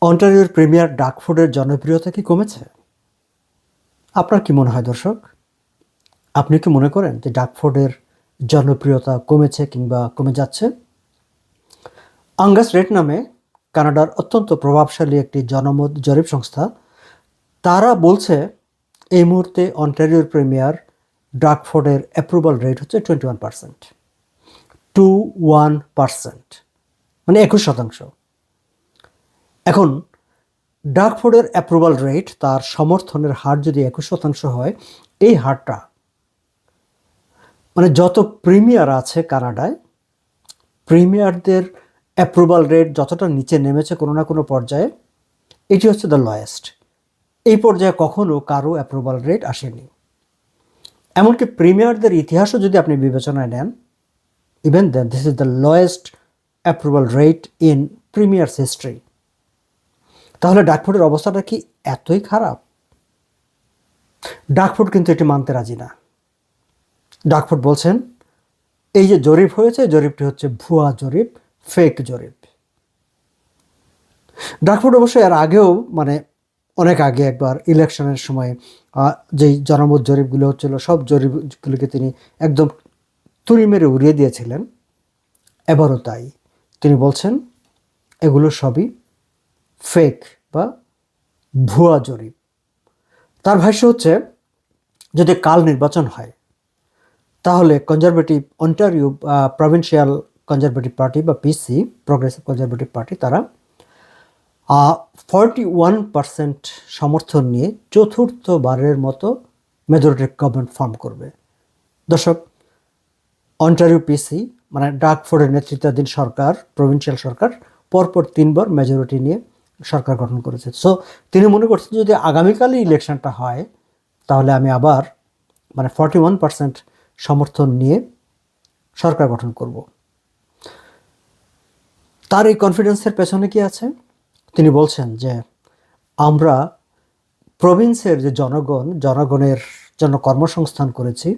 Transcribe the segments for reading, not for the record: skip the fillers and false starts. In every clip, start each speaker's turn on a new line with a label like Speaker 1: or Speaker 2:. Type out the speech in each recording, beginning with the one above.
Speaker 1: অন্টারিওর premier ডাকফোর্ডের জনপ্রিয়তা কি কমেছে? আপনার কি মনে হয় দর্শক? আপনি কি মনে করেন যে ডাকফোর্ডের জনপ্রিয়তা কমেছে কিংবা কমে যাচ্ছে? আঙ্গাস রেট নামে কানাডার অত্যন্ত প্রভাবশালী একটি জনমত জরিপ সংস্থা, তারা বলছে এই মুহূর্তে অন্টারিওর প্রিমিয়ার ডাকফোর্ডের অ্যাপ্রুভাল রেট হচ্ছে 21%। 21%, মানে 21%। এখন ডাকফোর্ডের অ্যাপ্রুভাল রেট, তার সমর্থনের হার যদি 21% হয়, এই হারটা মানে যত প্রিমিয়ার আছে কানাডায়, প্রিমিয়ারদের অ্যাপ্রুভাল রেট যতটা নিচে নেমেছে কোনো না কোনো পর্যায়ে, এটি হচ্ছে দ্য লয়েস্ট। এই পর্যায়ে কখনো কারো অ্যাপ্রুভাল রেট আসেনি। এমনকি প্রিমিয়ারদের ইতিহাসও যদি আপনি বিবেচনায় নেন, even then this is the lowest approval rate in premiers history. তাহলে ডাকফোর্ডের অবস্থাটা কি এতই খারাপ? ডাকফোর্ড কিন্তু এটি মানতে রাজি না। ডাকফোর্ড বলছেন এই যে জরিপ হয়েছে, জরিপটি হচ্ছে ভুয়া জরিপ, ফেক জরিপ। ডাকফোর্ড অবশ্য এর আগেও, মানে অনেক আগে একবার ইলেকশনের সময় যেই জনমত জরিপগুলো হচ্ছিল, সব জরিপগুলোকে তিনি একদম তুড়ি মেরে উড়িয়ে দিয়েছিলেন। এবারও তাই। তিনি বলছেন এগুলো সবই ফেক বা ভুয়া জরিপ। তার ভাষ্য হচ্ছে যদি কাল নির্বাচন হয়, তাহলে conservative Ontario provincial conservative party বা পিসি, প্রগ্রেসিভ কনজারভেটিভ পার্টি, তারা 41% সমর্থন নিয়ে চতুর্থবারের মতো মেজরিটি গভর্নমেন্ট ফর্ম করবে। দর্শক, অন্টারিও পিসি মানে ডাকফোর্ডের নেতৃত্বাধীন সরকার, প্রভিন্সিয়াল সরকার, পরপর 3বার মেজরিটি নিয়ে সরকার গঠন করেছে। সো তিনি মনে করছেন যদি আগামীকালই ইলেকশনটা হয়, তাহলে আমি আবার 41% সমর্থন নিয়ে সরকার গঠন করব। তার এই কনফিডেন্সের পেছনে কি আছে? তিনি বলছেন যে আমরা প্রভিন্সের যে জনগণের জন্য কর্মসংস্থান করেছি,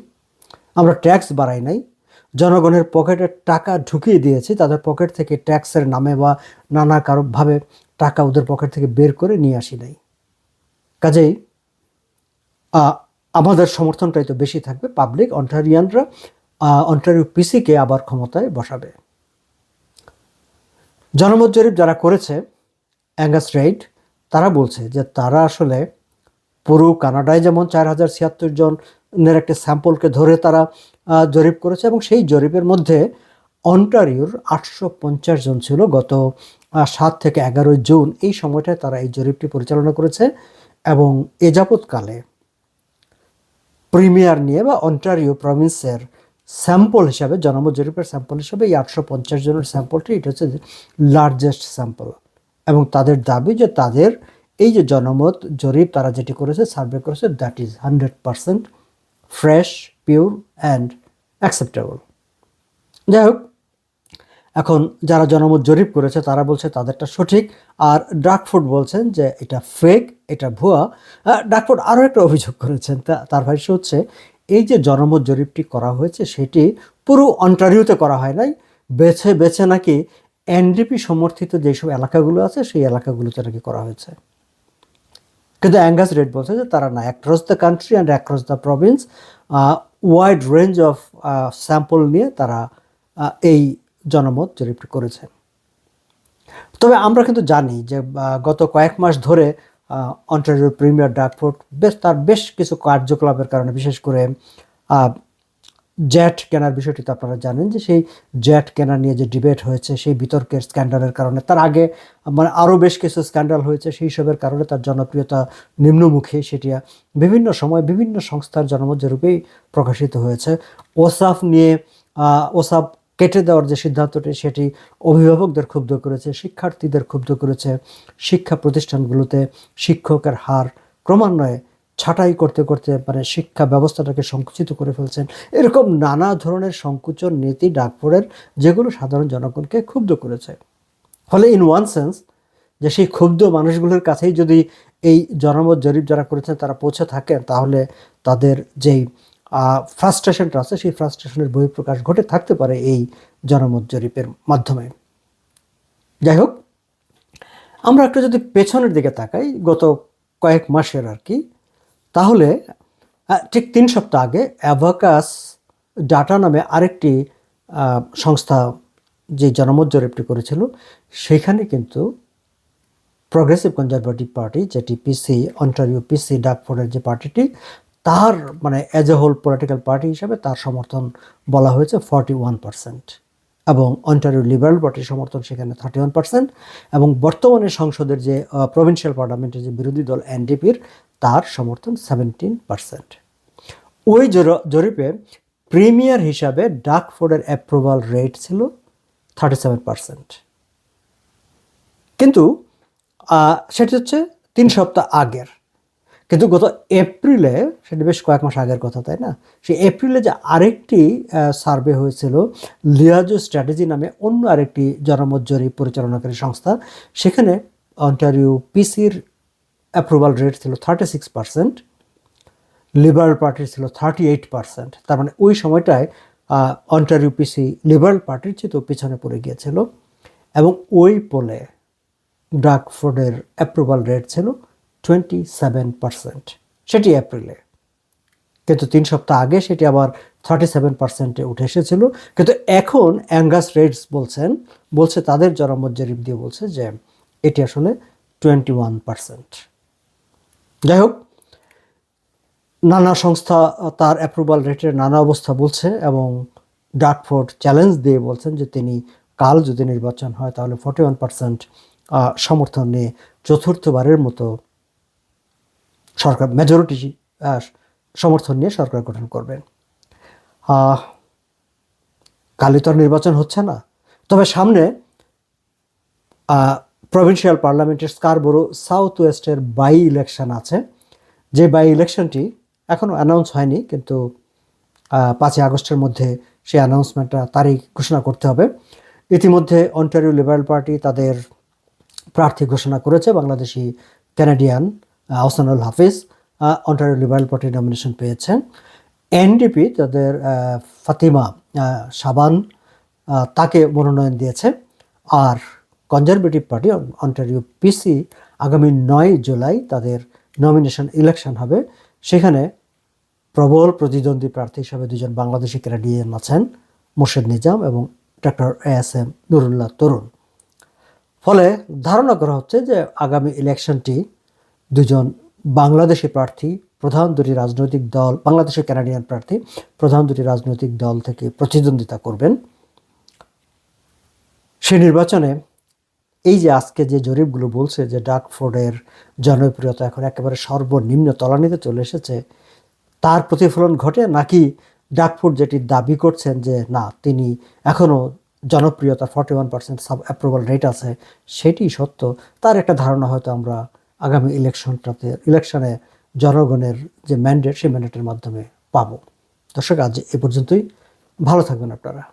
Speaker 1: আমরা ট্যাক্স বাড়াই নাই, জনগণের পকেটে টাকা ঢুকিয়ে দিয়েছি, তাদের পকেট থেকে ট্যাক্সের নামে বা নানা কারোভাবে টাকা ওদের পকেট থেকে বের করে নিয়ে আসি নাই। কাজেই আমাদের সমর্থনটাই তো বেশি থাকবে, পাবলিক অন্টারিয়ানরা অন্টারিও পিসিকে আবার ক্ষমতায় বসাবে। জনমত জরিপ যারা করেছে, অ্যাঙ্গাস রেইড, তারা বলছে যে তারা আসলে পুরো কানাডায় যেমন 4076 জনের একটা স্যাম্পলকে ধরে তারা জরিপ করেছে, এবং সেই জরিপের মধ্যে অন্টারিওর 850 জন ছিল গত 7 থেকে 11 জুন, এই সময়টায় তারা এই জরিপটি পরিচালনা করেছে। এবং এ যাবৎকালে প্রিমিয়ার নিয়ে বা অন্টারিও প্রভিন্সের স্যাম্পল হিসাবে, জনমত জরিপের স্যাম্পল হিসাবে এই 850 জনের স্যাম্পলটি, এটা হচ্ছে লার্জেস্ট স্যাম্পল। এবং তাদের দাবি যে তাদের এই যে জনমত জরিপ তারা যেটি করেছে, সার্ভে করেছে, that is 100% fresh, pure and acceptable. যাই হোক, এখন যারা জনমত জরিপ করেছে তারা বলছে তাদেরটা সঠিক, আর ডাকফোর্ড বলছেন যে এটা ফেক, এটা ভুয়া। ডাকফোর্ড আরও একটা অভিযোগ করেছেন, তার ভাষ্য হচ্ছে এই যে জনমত জরিপটি করা হয়েছে সেটি পুরো অন্টারিওতে করা হয় নাই, বেছে বেছে নাকি এনডিপি সমর্থিত যেসব এলাকাগুলো আছে সেই এলাকাগুলোতে নাকি করা হয়েছে। কিন্তু অ্যাঙ্গাস রেড বলছে যে তারা না, across the country and across the Province wide range of sample নিয়ে তারা এই জনমত জরিপটি করেছেন। তবে আমরা কিন্তু জানি যে গত কয়েক মাস ধরে অন্টারিওর প্রিমিয়ার ডাকফোর্ড তার বেশ কিছু কার্যকলাপের কারণে, বিশেষ করে জেট কেনার বিষয়টি তো আপনারা জানেন, যে সেই জেট কেনা নিয়ে যে ডিবেট হয়েছে, সেই বিতর্কের স্ক্যান্ডালের কারণে, তার আগে আরও বেশ কিছু স্ক্যান্ডাল হয়েছে, সেই সবের কারণে তার জনপ্রিয়তা নিম্নমুখী। সেটি বিভিন্ন সময় বিভিন্ন সংস্থার জনমত জরিপেই প্রকাশিত হয়েছে। ওসাফ নিয়ে, ওসাফ কেটে দেওয়ার যে সিদ্ধান্তটি, সেটি অভিভাবকদের ক্ষুব্ধ করেছে, শিক্ষার্থীদের ক্ষুব্ধ করেছে, শিক্ষা প্রতিষ্ঠানগুলোতে শিক্ষকের হার ক্রমান্বয়ে ছাঁটাই করতে করতে শিক্ষা ব্যবস্থাটাকে সংকুচিত করে ফেলছেন। এরকম নানা ধরনের সংকুচন নীতি ডাকফোর্ডের, যেগুলো সাধারণ জনগণকে ক্ষুব্ধ করেছে। ফলে ইন ওয়ান সেন্স, যে সেই ক্ষুব্ধ মানুষগুলোর কাছেই যদি এই জনমত জরিপ যারা করেছেন তারা পৌঁছে থাকেন, তাহলে তাদের যেই ফ্রাস্ট্রেশনটা আছে, সেই ফ্রাস্ট্রেশনের বহিঃপ্রকাশ ঘটে থাকতে পারে এই জনমত জরিপের মাধ্যমে। যাই হোক, আমরা একটু যদি পেছনের দিকে তাকাই গত কয়েক মাসের আর কি, তাহলে ঠিক 3 সপ্তাহ আগে অ্যাবাকাস ডাটা নামে আরেকটি সংস্থা যে জনমত জরিপটি করেছিল, সেখানে কিন্তু প্রগ্রেসিভ কনজারভেটিভ পার্টি, যেটি পিসি, অন্টারিও পিসি ডাকফোর্ডের যে পার্টিটি, তার মানে as a whole political party হিসাবে তার সমর্থন বলা হয়েছে 41%, এবং অন্টারিও লিবারেল পার্টির সমর্থন সেখানে 31%, এবং বর্তমানে সংসদের যে প্রভিন্সিয়াল পার্লামেন্টের যে বিরোধী দল এনডিপির, তার সমর্থন 17%। ওই জরিপে প্রিমিয়ার হিসাবে ডাকফোর্ডের অ্যাপ্রুভাল রেট ছিল 37%, কিন্তু সেটি হচ্ছে 3 সপ্তাহ আগের। কিন্তু গত এপ্রিলে, সেটা বেশ কয়েক মাস আগের কথা তাই না, সেই এপ্রিলে যে আরেকটি সার্ভে হয়েছিল লিয়াজো স্ট্র্যাটেজি নামে অন্য আরেকটি জনমত জরিপ পরিচালনাকারী সংস্থা, সেখানে অন্টারিও পিসির অ্যাপ্রুভাল রেট ছিল 36%, লিবারেল পার্টির ছিল 38%। তার মানে ওই সময়টায় অন্টারিও পিসি লিবারেল পার্টির চেয়েও পিছনে পড়ে গিয়েছিল, এবং ওই পোলে ডাকফোর্ডের অ্যাপ্রুভাল রেট ছিল 27%, সেটি এপ্রিলে। কিন্তু 3 সপ্তাহ আগে সেটি আবার 37%-এ উঠে এসেছিল। কিন্তু এখন অ্যাঙ্গাস রেডস বলছে তাদের জনমত জরিপ দিয়ে বলছে যে এটি আসলে 21%। যাই হোক, নানা সংস্থা তার অ্যাপ্রুভাল রেটের নানা অবস্থা বলছে, এবং ডাকফোর্ড চ্যালেঞ্জ দিয়ে বলছেন যে তিনি কাল যদি নির্বাচন হয় তাহলে 41% সমর্থন নিয়ে চতুর্থবারের মতো সরকার মেজরিটি সমর্থন নিয়ে সরকার গঠন করবেন। কালই তো নির্বাচন হচ্ছে না, তবে সামনে প্রভিন্সিয়াল পার্লামেন্টের স্কারবোরো সাউথ ওয়েস্টের বাই ইলেকশন আছে, যে বাই ইলেকশনটি এখনও অ্যানাউন্স হয়নি, কিন্তু 5 আগস্টের মধ্যে সেই অ্যানাউন্সমেন্টটা তারিখ ঘোষণা করতে হবে। ইতিমধ্যে অন্টারিও লিবারেল পার্টি তাদের প্রার্থী ঘোষণা করেছে, বাংলাদেশি ক্যানাডিয়ান আহসানুল হাফিজ অন্টারিও লিবারেল পার্টির নমিনেশন পেয়েছেন। এনডিপি তাদের ফাতিমা শাবান তাকে মনোনয়ন দিয়েছে, আর কনজারভেটিভ পার্টি অন্টারিও পিসি আগামী 9 জুলাই তাদের নমিনেশন ইলেকশন হবে। সেখানে প্রবল প্রতিদ্বন্দ্বী প্রার্থী হিসাবে 2জন বাংলাদেশি ক্যানাডিয়ান আছেন, মোর্শেদ নিজাম এবং ডক্টর ASM নুরুল্লাহ তরুণ। ফলে ধারণা করা হচ্ছে যে আগামী ইলেকশনটি 2জন বাংলাদেশি প্রার্থী, প্রধান 2টি রাজনৈতিক দল, বাংলাদেশের ক্যানাডিয়ান প্রার্থী প্রধান 2টি রাজনৈতিক দল থেকে প্রতিদ্বন্দ্বিতা করবেন। সেই নির্বাচনে এই যে আজকে যে জরিপগুলো বলছে যে ডাকফোর্ডের জনপ্রিয়তা এখন একেবারে সর্বনিম্ন তলানিতে চলে এসেছে, তার প্রতিফলন ঘটে, নাকি ডাকফোর্ড যেটি দাবি করছেন যে না, তিনি এখনও জনপ্রিয়তা 41% সাব অ্যাপ্রুভাল রেট আছে, সেটি সত্য, তার একটা ধারণা হয়তো আমরা আগামী ইলেকশনে জনগণের যে ম্যান্ডেট, সেই ম্যান্ডেটের মাধ্যমে পাবো। দর্শক, আজ এ পর্যন্তই। ভালো থাকবেন আপনারা।